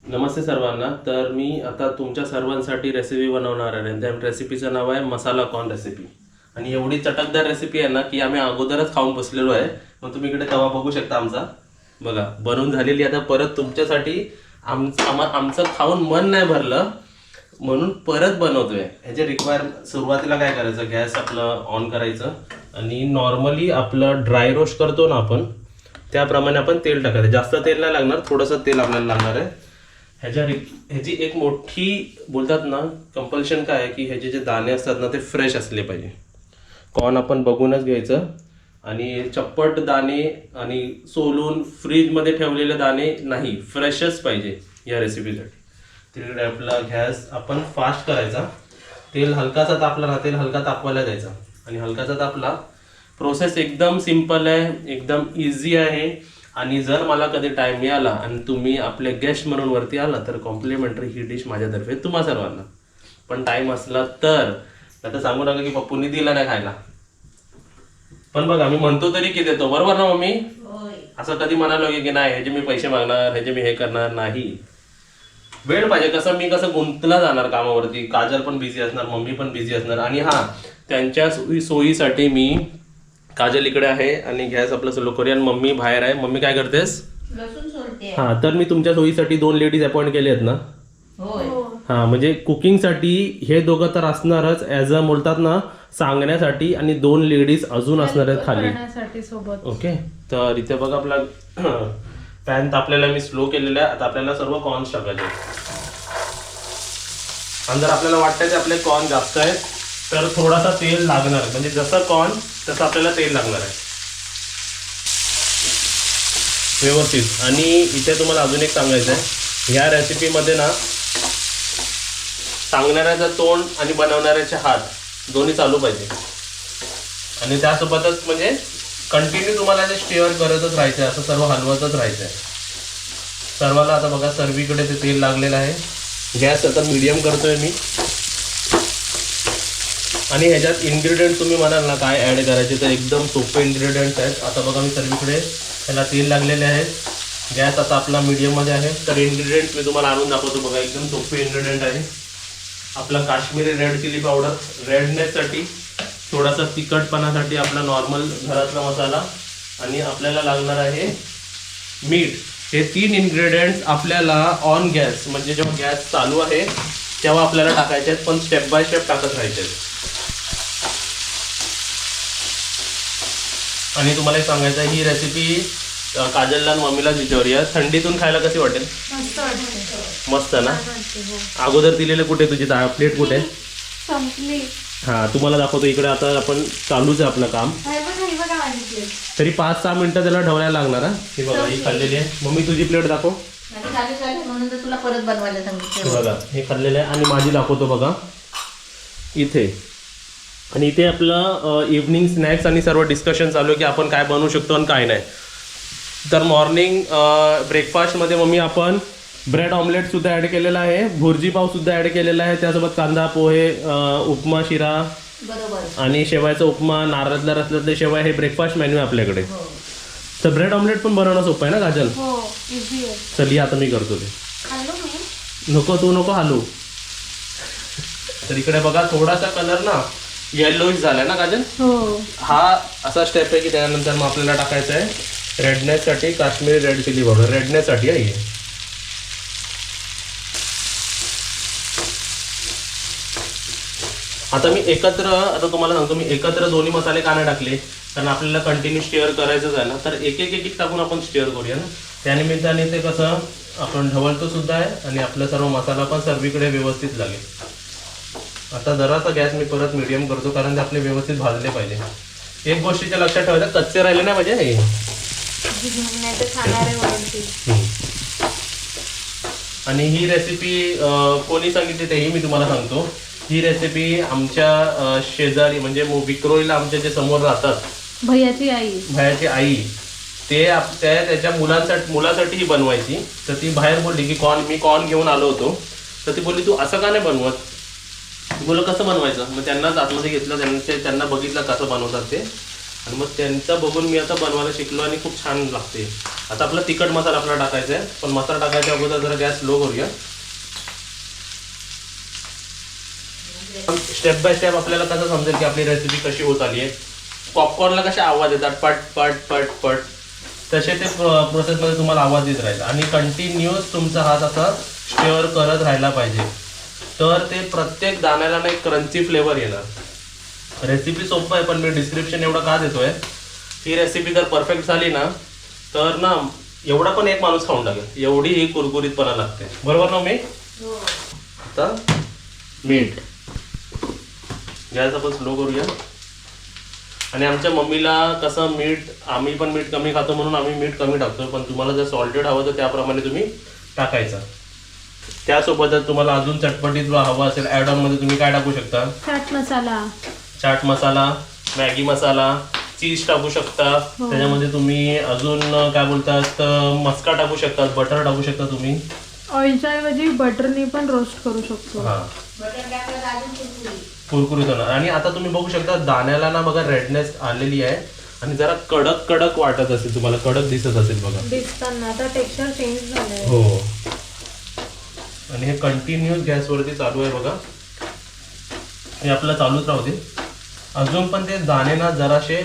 नमस्ते सर्वांना. तर मी आता तुमच्या सर्वांसाठी रेसिपी बनवणार आहे. त्या रेसिपीचं नाव आहे मसाला कॉर्न रेसिपी. आणि एवढी चटकदार रेसिपी आहे ना की आम्ही अगोदरच खाऊन बसलेलो आहे. मग तुम्ही इकडे तवा बघू शकता आमचा. बघा बनवून झालेली. आता परत तुमच्यासाठी आमचं खाऊन मन नाही भरलं म्हणून परत बनवतोय. ह्याचे सुरुवातीला काय करायचं, गॅस आपलं ऑन करायचं आणि नॉर्मली आपलं ड्राय रोस्ट करतो ना आपण त्याप्रमाणे आपण तेल टाकायचं. जास्त तेल नाही लागणार, थोडंसं तेल आपल्याला लागणार आहे. ह्याची एक मोठी बोलतात ना कंपल्शन काय आहे की ह्याचे जे दाणे असतात ना ते फ्रेश असले पाहिजे. कॉर्न आपण बघूनच घ्यायचं आणि चप्पट दाणे आणि सोलून फ्रीजमध्ये ठेवलेले दाणे नाही, फ्रेशच पाहिजे या रेसिपीसाठी. तिकडे आपला गॅस आपण फास्ट करायचा. तेल हलकासा तापला ना, तेल हलका तापवायला द्यायचा आणि हलकासा तापला. प्रोसेस एकदम सिंपल आहे, एकदम इझी आहे. आणि जर मला कधी टाइम मिळाला आणि तुम्ही आपले गेस्ट म्हणून वरती आला तर कॉम्प्लिमेंटरी ही डिश माझ्यातर्फे तुम्हा सर्वांना. पण टाइम असला तर आता सांगू नका की पप्पूंनी दिला नाही खायला. पण बघा मी म्हणतो तरी की देतो, बरोबर ना मम्मी? असं कधी म्हणालो की नाही ह्याचे मी पैसे मागणार, ह्याचे मी हे करणार नाही. वेळ पाहिजे. कसं गुंतला जाणार कामावरती. काजल पण बिझी असणार, मम्मी पण बिझी असणार. आणि हा त्यांच्या सोयीसाठी मी काजल इकडे आहे आणि गॅस आपलं स्लो करूया. आणि मम्मी बाहेर आहे. मम्मी काय करतेस? लसूण सोलते. हा, तर मी तुमच्या सोयीसाठी 2 लेडीज अपॉइंट केले आहेत ना. होय. हा, म्हणजे कुकिंगसाठी हे दोघं तर असणारच, ॲज अ बोलतात ना सांगण्यासाठी, आणि 2 लेडीज अजून असणार आहेत खाली सोबत. ओके. तर इथे बघा आपला पॅन तापलेला मी स्लो केलेला आहे. आता आपल्याला सर्व कॉर्न्स टाकायचे. आणि जर आपल्याला वाटतं की आपले कॉर्न जास्त आहेत तर थोडासा तेल लागणार, म्हणजे जसं कॉर्न तसं आपल्याला तेल लागणार आहे व्यवस्थित. आणि इथे तुम्हाला अजून एक सांगायचं आहे, ह्या रेसिपीमध्ये ना सांगणाऱ्याचं तोंड आणि बनवणाऱ्याचे हात दोन्ही चालू पाहिजे. आणि त्यासोबतच म्हणजे कंटिन्यू तुम्हाला ते स्टेअर करतच राहायचं आहे, असं सर्व हलवतच राहायचं आहे सर्वाला. आता बघा सर्वीकडे ते तेल लागलेलं आहे. गॅस आता मीडियम करतोय मी. आणि ह्याच्यात इन्ग्रेडियंट तुम्ही म्हणाल ना काय ॲड करायचे, तर एकदम सोपे इन्ग्रेडियंट्स आहेत. आता बघा मी सर्वीकडे ह्याला तेल लागलेले आहे. गॅस आता आपला मीडियममध्ये आहे. तर इन्ग्रेडियंट मी तुम्हाला आणून दाखवतो. बघा एकदम सोपे इन्ग्रेडियंट आहे. आपला काश्मीरी रेड चिली पावडर रेडनेससाठी, थोडासा तिखटपणासाठी आपला नॉर्मल घरातला मसाला, आणि आपल्याला लागणार आहे मीठ. हे 3 इन्ग्रेडियंट्स आपल्याला ऑन गॅस, म्हणजे जेव्हा गॅस चालू आहे तेव्हा आपल्याला टाकायचे आहेत, पण स्टेप बाय स्टेप टाकत राहायचे आहेत. आणि तुम्हाला एक सांगायचं आहे, ही रेसिपी काजलला आणि मम्मीलाच विचारूया, थंडीतून खायला कशी वाटेल? मस्त ना. अगोदर दिलेले कुठे तुझी प्लेट कुठे? संपली. हा, तुम्हाला दाखवतो इकडे. आता आपण चालूच आहे आपलं काम. तरी 5-6 मिनिटं त्याला ठेवायला लागणार. हा, ही बघा ही खाल्लेली आहे. मम्मी तुझी प्लेट दाखव. म्हणून तर तुला परत बनवायला हे सांगितलं. बघा हे खाल्लेलं आहे. आणि माझी दाखवतो बघा इथे. आणि इथे आपलं इव्हनिंग स्नॅक्स आणि सर्व डिस्कशन चालू आहे की आपण काय बनवू शकतो आणि काय नाही. तर मॉर्निंग ब्रेकफास्टमध्ये मम्मी आपण ब्रेड ऑमलेट सुद्धा ॲड केलेला आहे, भुर्जी पाव सुद्धा ॲड केलेला आहे, त्यासोबत कांदा पोहे, उपमा शिरा बरोबर. आणि शेवायचा उपमा, नारळातल्या रसल्यातले शेवाय, हे ब्रेकफास्ट मेन्यू आहे आपल्याकडे. तर ब्रेड ऑमलेट पण बनवणं सोपं आहे ना काजल? हो, इझी आहे. चल आता मी करतो ते. हॅलो मी. नको तू नको हालू. तर इकडे बघा थोडासा कलर ना येलोइश झालाय ना काजल? हो. हा असा स्टेप आहे की त्यानंतर मग आपल्याला टाकायचं आहे रेडनेससाठी काश्मीरी रेड चिली पावडर. रेडनेससाठी आहे. आता तुम्हाला सांगतो मी एकत्र दोन्ही मसाले का नाही टाकले, कारण आपल्याला कंटिन्यू स्टेअर करायचंच आहे ना. तर एक एक टाकून आपण स्टेअर करूया ना. त्यानिमित्ताने ते कसं आपण ढवळतो सुद्धा आहे आणि आपला सर्व मसाला पण सर्वीकडे व्यवस्थित लागेल. आता जरासा गॅस मी परत मीडियम करतो, कारण ते आपले व्यवस्थित भाजले पाहिजे. एक गोष्टीच्या लक्षात ठेवायचं, कच्चे राहिले नाही पाहिजे हे. नाही तर खाणारे वळतील. आणि ही रेसिपी कोणी सांगितली तेही मी तुम्हाला सांगतो. ही रेसिपी आमच्या शेजारी म्हणजे विक्रोळीला आमच्या जे समोर राहतात भैयाची आई, भायाची आई, त्याच्या मुलासाठी ही बनवायची. तर ती बाहेर बोलली की मी कॉर्न घेऊन आलो होतो. तर ती बोलली तू असं का नाही बनवत? बोल कसं बनवायचं. मग त्यांनाच आतमध्ये घेतलं, त्यांना बघितलं कसं बनवतात ते, आणि मग त्यांचं बघून मी आता बनवायला शिकलो आणि खूप छान लागते. आता आपला तिखट मसाला आपल्याला टाकायचा आहे, पण मसाला टाकायच्या अगोदर जरा गॅस लो करूया. स्टेप बाय स्टेप आपल्याला कसं समजेल की आपली रेसिपी कशी होत आली आहे. पॉपकॉर्नला कसे आवाज येतात पट पट पट पट, तसे ते प्रोसेसमध्ये तुम्हाला आवाज येत राहील आणि कंटिन्युअस तुमचा हात असा स्टिअर करत राहायला पाहिजे, तर ते प्रत्येक दाण्याला ना एक क्रंची फ्लेवर येणार. रेसिपी सोपं आहे, पण मी डिस्क्रिप्शन एवढं का देतोय, ही रेसिपी जर परफेक्ट झाली ना तर ना एवढा पण एक माणूस खाऊन टाकेल, एवढी ही कुरकुरीतपणा लागते. बरोबर ना मी? आता मीठ गॅस आपण स्लो करूया. आणि आमच्या मम्मीला कसं मीठ, आम्ही पण मीठ कमी खातो म्हणून आम्ही मीठ कमी टाकतो, पण तुम्हाला जर सॉल्टेड हवं तर त्याप्रमाणे तुम्ही टाकायचं. त्यासोबतच तुम्हाला अजून चटपटीत हवं असेल ॲड ऑन मध्ये तुम्ही काय टाकू शकता? चाट मसाला, मॅगी मसाला, चीज टाकू शकता. त्याच्यामध्ये तुम्ही अजून काय बोलतात मस्का टाकू शकता, बटर टाकू शकता तुम्ही. ऑइलच्या ऐवजी बटरने पण रोस्ट करू शकतो. हा, बटर टाकलं तर अजून कुरकुरीत होणार. आणि आता तुम्ही बघू शकता दाण्याला ना बघा रेडनेस आलेली आहे आणि जरा कडक कडक वाटत असेल, तुम्हाला कडक दिसत असेल बघा. दिसताना आता टेक्स्चर चेंज झालंय. हो, आणि हे कंटिन्युअस गॅसवरती चालू आहे बघा. हे आपलं चालूच राहू दे. अजून पण ते दाणे ना जराशे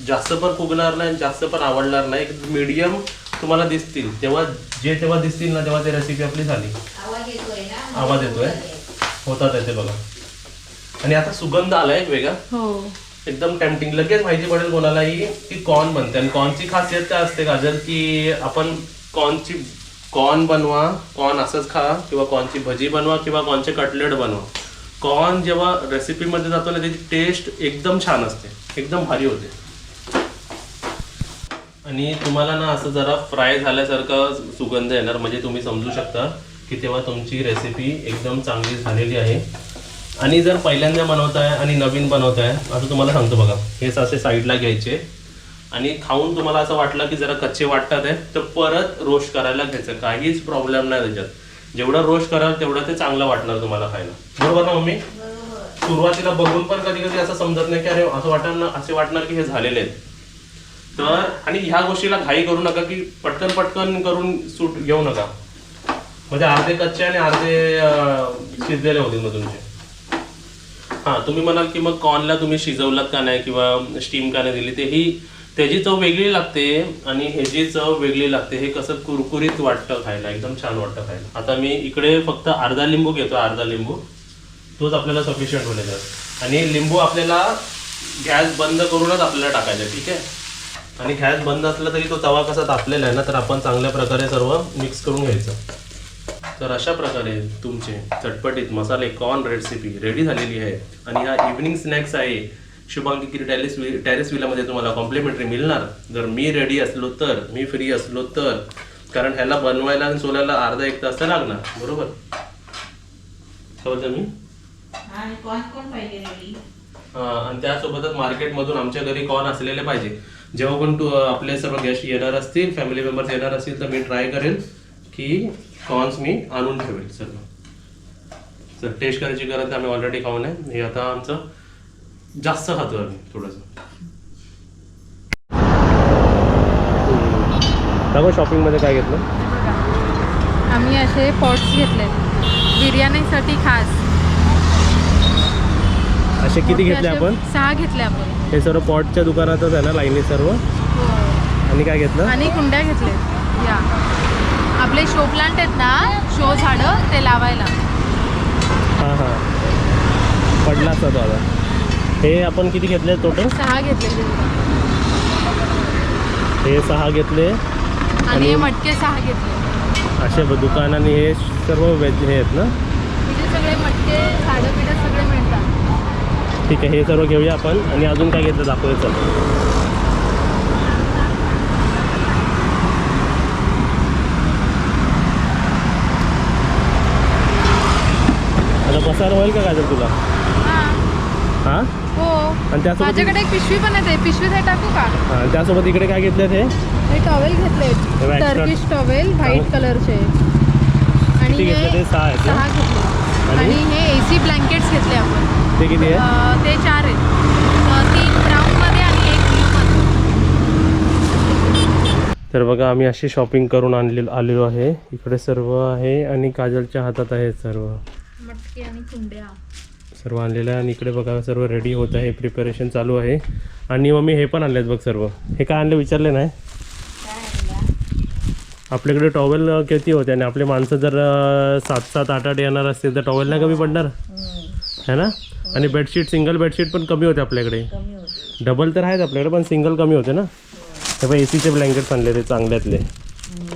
जास्त पण फुगणार नाही, जास्त पण आवडणार नाही, मीडियम तुम्हाला दिसतील. तेव्हा दिसतील ना तेव्हा ती रेसिपी आपली झाली. आवाज येतोय ना, आवाज येतोय, होतात येते बघा. आणि आता सुगंध आलाय एक वेगळा, हो एकदम टेम्पटिंग. लगेच माहिती पडेल कोणालाही की कॉर्न बनते. आणि कॉर्नची खासियत काय असते काजल, की आपण कॉर्न बनवा, कॉर्न असंच खा, किंवा कॉर्नची भजी बनवा, किंवा कॉर्नचे कटलेट बनवा. कॉर्न जेव्हा रेसिपीमध्ये जातो ना त्याची टेस्ट एकदम छान असते, एकदम भारी होते. आणि तुम्हाला ना असं जरा फ्राय झाल्यासारखा सुगंध येणार, म्हणजे तुम्ही समजू शकता की तेव्हा तुमची रेसिपी एकदम चांगली झालेली आहे. आणि जर पहिल्यांदा बनवताय आणि नवीन बनवताय, आता तुम्हाला सांगतो बघा, हेच असे साईडला घ्यायचे आणि खाऊन तुम्हाला असं वाटलं की जरा कच्चे वाटतात आहे तर परत रोस्ट करायला घ्यायचं, काहीच प्रॉब्लेम नाही त्याच्यात. जेवढं रोस्ट कराल तेवढं ते चांगलं वाटणार तुम्हाला खायला. बरोबर ना मम्मी? सुरुवातीला बघून पण कधी कधी असं समजत नाही की अरे असे वाटणार की हे झालेले आहेत. तर आणि ह्या गोष्टीला घाई करू नका की पटकन पटकन करून सूट घेऊ नका, म्हणजे अर्धे कच्चे आणि अर्धे शिजलेले होतील मग तुमचे. हां, तुम्ही म्हणाल की मग कॉर्नला तुम्ही शिजवलात का नाही किंवा स्टीम का नाही दिली, तेही त्याची चव वेगळी लागते आणि ह्याची चव वेगळी लागते. हे कसं कुरकुरीत वाटतं खायला, एकदम छान वाटतं खायला. आता मी इकडे फक्त अर्धा लिंबू घेतो, अर्धा लिंबू, तोच आपल्याला सफिशियंट होईल. आणि लिंबू आपल्याला गॅस बंद करूनच आपल्याला टाकायचं, ठीक आहे? आणि गॅस बंद असला तरी तो तवा कसा तापलेला आहे ना, तर आपण चांगल्या प्रकारे सर्व मिक्स करून घ्यायचं. तर अशा प्रकारे तुमचे चटपटीत मसाले कॉर्न रेसिपी रेडी झालेली आहे. आणि हा इव्हनिंग स्नॅक्स आहे. शुभांगी टेरेस विलामध्ये तुम्हाला कॉम्प्लिमेंटरी मिळणार जर मी रेडी असलो तर, मी फ्री असलो तर, कारण ह्याला बनवायला आणि सोलायला अर्धा एक तास तर लागणार. बरोबर मी आणि कोण पाहिजे रेडी. आणि त्यासोबतच मार्केटमधून आमच्या घरी कॉर्न असलेले पाहिजे. जेव्हा पण आपले सर्व गेस्ट येणार असतील, फॅमिली मेंबर्स येणार असतील, तर मी ट्राय करेन की कॉर्न्स मी आणून ठेवेल सर्व. तर टेस्ट करायची गरज नाही, आम्ही ऑलरेडी खाऊन आहे. हे आता आमचं जास्त खातो आम्ही थोडंसं. दाखव शॉपिंगमध्ये काय घेतलं. आम्ही असे पॉट्स घेतले बिर्याणीसाठी खास. असे किती घेतले आपण? 6 घेतले आपण. हे सर्व पॉटच्या दुकानातच आहे ना, लाईनी सर्व. आणि काय घेतलं? आणि कुंड्या घेतले. या आपले शो प्लांट आहेत ना, शो झाडं, ते लावायला. हां हां, पडला असता तो आता. हे आपण किती घेतले टोटल? 6 घेतले. हे 6 घेतले आणि हे मटके 6 घेतले. असे दुकान. आणि हे सर्व वेज हे आहेत ना, तिथे सगळे मटके झाडं पिढं सगळे मिळतात. ठीक आहे, हे सर्व घेऊया आपण. आणि अजून काय घेतलं दाखवूया चल. आता पसार होईल का काय तुला? हां, हो. आणि त्यासोबत माझ्याकडे एक पिशवी पण आहे, पिशवीत हे टाकू का? हां, त्यासोबत इकडे काय घेतले ते? हे टॉवेल घेतले, हे टर्किश टॉवेल व्हाईट कलरचे. आणि किती घेतले ते? 6 आहेत ना? 6 घेतले. आणि हे AC ब्लँकेट्स घेतले आपण. ते किती आहे? ते 4 आहेत. 3 ब्राऊन मध्ये आणि 1 ब्लू मध्ये. तर बघा आम्ही अशी शॉपिंग करून आलेलो आहे. इकडे सर्व आहे आणि काजलच्या हातात आहे सर्व मटके आणि कुंड्या सर्व आणलेलं आहे. आणि इकडे बघा सर्व रेडी होत आहे, प्रिपरेशन चालू आहे. आणि मम्मी हे पण आणलेत बघ सर्व. हे काय आणले विचारले नाही. काय आणला? आपल्याकडे टॉवेल किती होते आणि आपले माणसं जर 7-7, 8-8 येणार असतील तर टॉवेल नाही कमी पडणार है ना. आणि बेडशीट, सिंगल बेडशीट पण कमी होते आपल्याकडे. कमी होते. डबल तर आहेच आपल्याकडे पण सिंगल कमी होते ना. हे पण एसीचे ब्लँकेट्स आणले ते चांगल्यातले.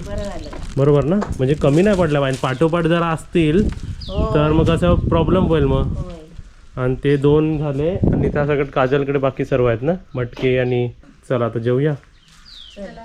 बरं झालं. बरोबर ना, म्हणजे कमी नाही पडलं पाहिजे. पाठोपाठ जर असतील हो. तर मग असं प्रॉब्लेम होईल मग. होय. आणि ते 2 झाले आणि त्या सगळ्यात काजलकडे बाकी सर्व आहेत ना मटके. आणि चला आता जेवूया. चला.